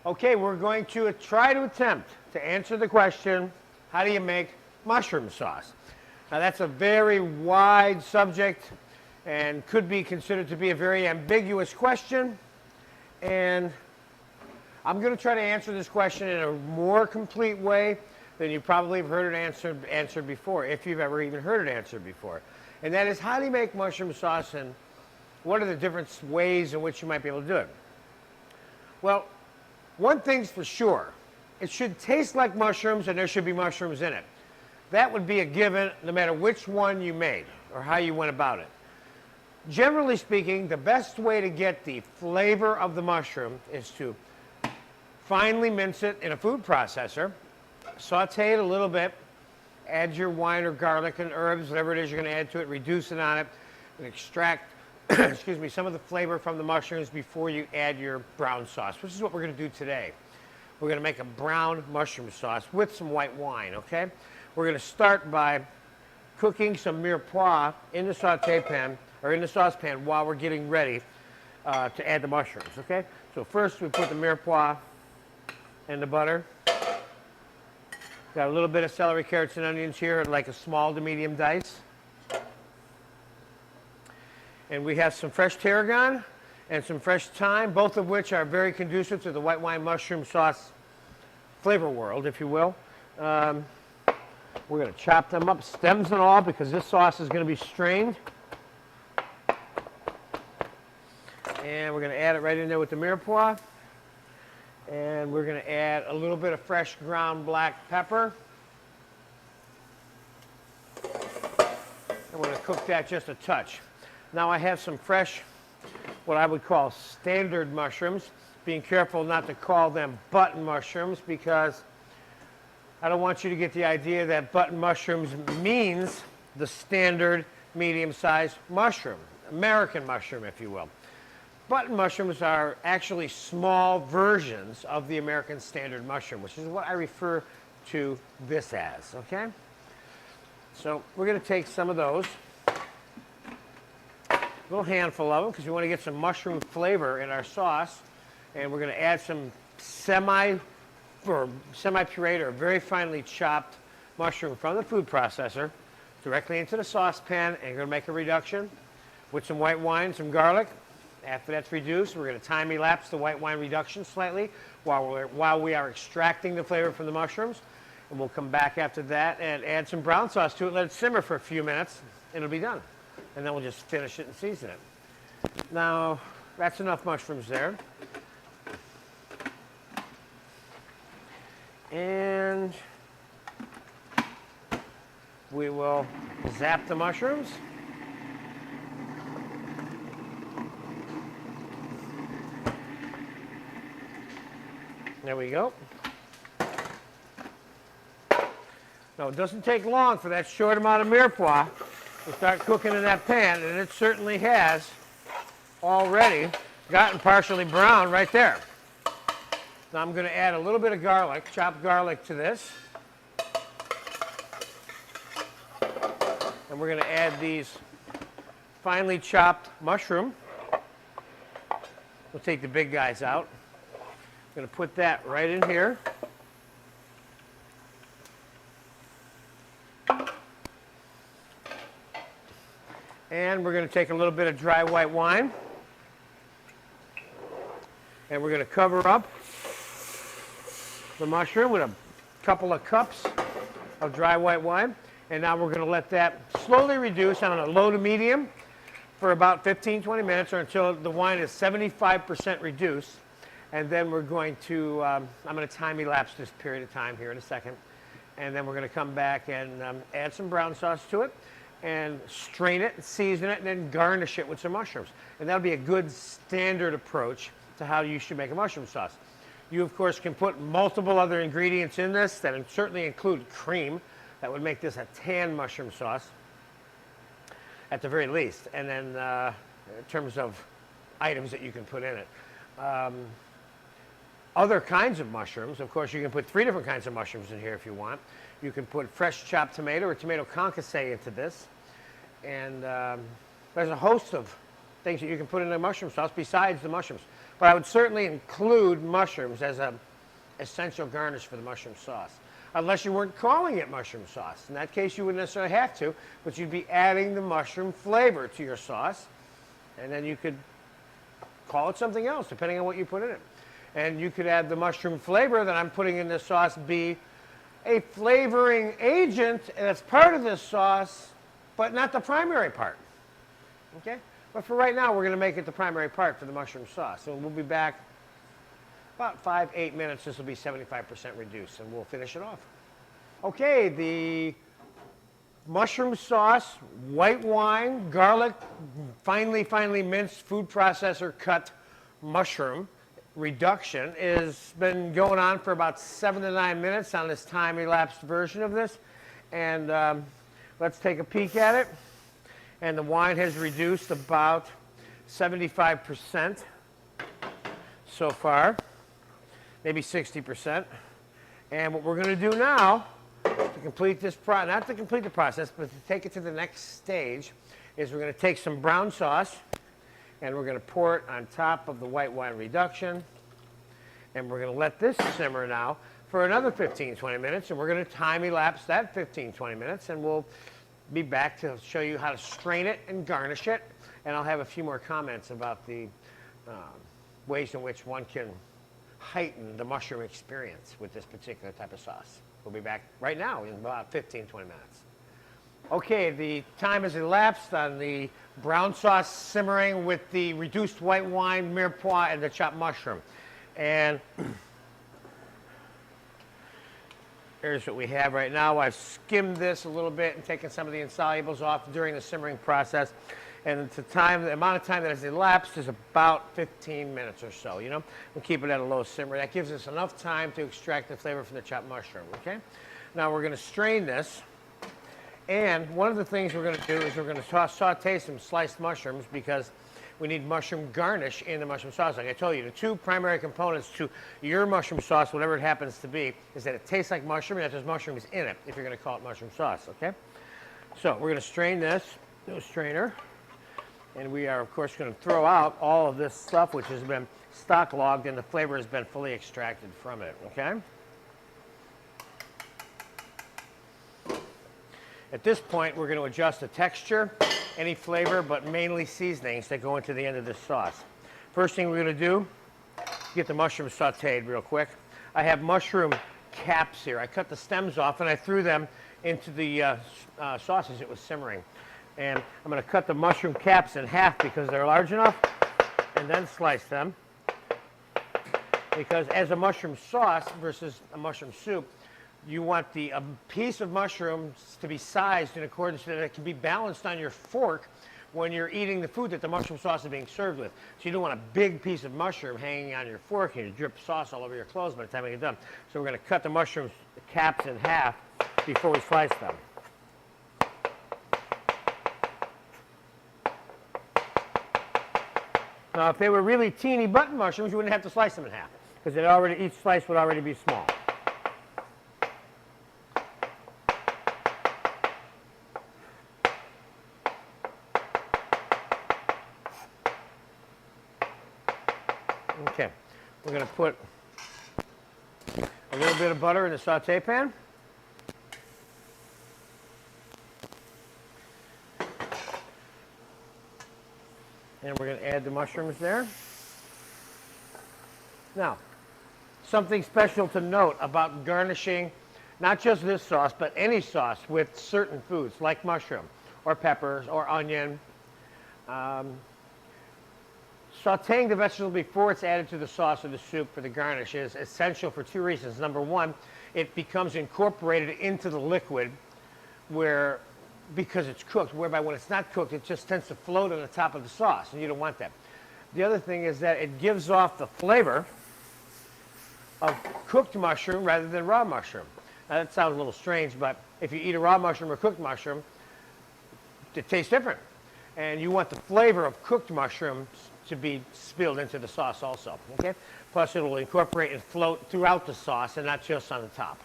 Okay, we're going to try to attempt to answer the question, how do you make mushroom sauce? Now that's a very wide subject and could be considered to be a very ambiguous question. And I'm going to try to answer this question in a more complete way than you probably have heard it answered before, if you've ever even heard it answered before. And that is, how do you make mushroom sauce, and what are the different ways in which you might be able to do it? Well, one thing's for sure. It should taste like mushrooms, and there should be mushrooms in it. That would be a given no matter which one you made or how you went about it. Generally speaking, the best way to get the flavor of the mushroom is to finely mince it in a food processor, saute it a little bit, add your wine or garlic and herbs, whatever it is you're going to add to it, reduce it on it, and extract excuse me, some of the flavor from the mushrooms before you add your brown sauce, which is what we're going to do today. We're going to make a brown mushroom sauce with some white wine, okay? We're going to start by cooking some Mirepoix in the saute pan, or in the saucepan, while we're getting ready to add the mushrooms, okay? So first we put the Mirepoix in the butter. Got a little bit of celery, carrots, and onions here, like a small to medium dice. And we have some fresh tarragon and some fresh thyme, both of which are very conducive to the white wine mushroom sauce flavor world, if you will. We're going to chop them up, stems and all, because this sauce is going to be strained. And we're going to add it right in there with the Mirepoix. And we're going to add a little bit of fresh ground black pepper. And we're going to cook that just a touch. Now I have some fresh, what I would call standard mushrooms, being careful not to call them button mushrooms, because I don't want you to get the idea that button mushrooms means the standard medium-sized mushroom, American mushroom, if you will. Button mushrooms are actually small versions of the American standard mushroom, which is what I refer to this as, okay? So we're going to take some of those, a little handful of them, because we want to get some mushroom flavor in our sauce, and we're going to add some semi-pureed or very finely chopped mushroom from the food processor directly into the saucepan, and we're going to make a reduction with some white wine, some garlic. After that's reduced, we're going to time-elapse the white wine reduction slightly while we are extracting the flavor from the mushrooms. And we'll come back after that and add some brown sauce to it, let it simmer for a few minutes, and it'll be done. And then we'll just finish it and season it. Now, that's enough mushrooms there. And we will zap the mushrooms. There we go. Now, it doesn't take long for that short amount of Mirepoix to start cooking in that pan, and it certainly has already gotten partially brown right there. Now I'm going to add a little bit of garlic, chopped garlic, to this. And we're going to add these finely chopped mushroom. We'll take the big guys out. I'm going to put that right in here. And we're going to take a little bit of dry white wine. And we're going to cover up the mushroom with a couple of cups of dry white wine. And now we're going to let that slowly reduce on a low to medium for about 15-20 minutes, or until the wine is 75% reduced. And then we're going to, I'm going to time-elapse this period of time here in a second. And then we're going to come back and add some brown sauce to it, and strain it, season it, and then garnish it with some mushrooms. And that'll be a good standard approach to how you should make a mushroom sauce. You, of course, can put multiple other ingredients in this that certainly include cream. That would make this a tan mushroom sauce, at the very least. And then in terms of items that you can put in it. Other kinds of mushrooms, of course, you can put 3 different kinds of mushrooms in here if you want. You can put fresh chopped tomato or tomato concassé into this. And there's a host of things that you can put in a mushroom sauce besides the mushrooms. But I would certainly include mushrooms as an essential garnish for the mushroom sauce. Unless you weren't calling it mushroom sauce. In that case, you wouldn't necessarily have to, but you'd be adding the mushroom flavor to your sauce. And then you could call it something else, depending on what you put in it. And you could add the mushroom flavor that I'm putting in this sauce be a flavoring agent that's part of this sauce, but not the primary part. Okay? But for right now, we're going to make it the primary part for the mushroom sauce. So we'll be back about 5-8 minutes. This will be 75% reduced, and we'll finish it off. Okay, the mushroom sauce, white wine, garlic, finely minced food processor cut mushroom reduction has been going on for about 7 to 9 minutes on this time-elapsed version of this. And let's take a peek at it. And the wine has reduced about 75% so far, maybe 60%. And what we're going to do now to complete this not to complete the process, but to take it to the next stage, is we're going to take some brown sauce and we're going to pour it on top of the white wine reduction. And we're going to let this simmer now for another 15-20 minutes. And we're going to time-elapse that 15-20 minutes. And we'll be back to show you how to strain it and garnish it. And I'll have a few more comments about the ways in which one can heighten the mushroom experience with this particular type of sauce. We'll be back right now in about 15-20 minutes. Okay, the time has elapsed on the brown sauce simmering with the reduced white wine, Mirepoix, and the chopped mushroom. And here's what we have right now. I've skimmed this a little bit and taken some of the insolubles off during the simmering process. And the amount of time that has elapsed is about 15 minutes or so, you know. We'll keep it at a low simmer. That gives us enough time to extract the flavor from the chopped mushroom, okay? Now we're going to strain this. And one of the things we're going to do is we're going to saute some sliced mushrooms because we need mushroom garnish in the mushroom sauce. Like I told you, the two primary components to your mushroom sauce, whatever it happens to be, is that it tastes like mushroom and that there's mushrooms in it, if you're going to call it mushroom sauce, okay? So we're going to strain this to a strainer. And we are, of course, going to throw out all of this stuff which has been stock logged and the flavor has been fully extracted from it, okay? At this point, we're going to adjust the texture, any flavor, but mainly seasonings that go into the end of this sauce. First thing we're going to do, get the mushrooms sauteed real quick. I have mushroom caps here. I cut the stems off and I threw them into the sauce as it was simmering. And I'm going to cut the mushroom caps in half because they're large enough, and then slice them. Because as a mushroom sauce versus a mushroom soup, you want the piece of mushrooms to be sized in accordance so that it can be balanced on your fork when you're eating the food that the mushroom sauce is being served with. So you don't want a big piece of mushroom hanging on your fork and you drip sauce all over your clothes by the time you get done. So we're going to cut the mushroom caps in half before we slice them. Now, if they were really teeny button mushrooms, you wouldn't have to slice them in half because each slice would already be small. Okay, we're going to put a little bit of butter in the saute pan. And we're going to add the mushrooms there. Now, something special to note about garnishing not just this sauce, but any sauce with certain foods like mushroom or peppers or onion. Sauteing the vegetable before it's added to the sauce or the soup for the garnish is essential for two reasons. Number one, it becomes incorporated into the liquid because it's cooked, whereby when it's not cooked, it just tends to float on the top of the sauce, and you don't want that. The other thing is that it gives off the flavor of cooked mushroom rather than raw mushroom. Now, that sounds a little strange, but if you eat a raw mushroom or cooked mushroom, it tastes different. And you want the flavor of cooked mushrooms to be spilled into the sauce also, okay? Plus, it will incorporate and float throughout the sauce and not just on the top.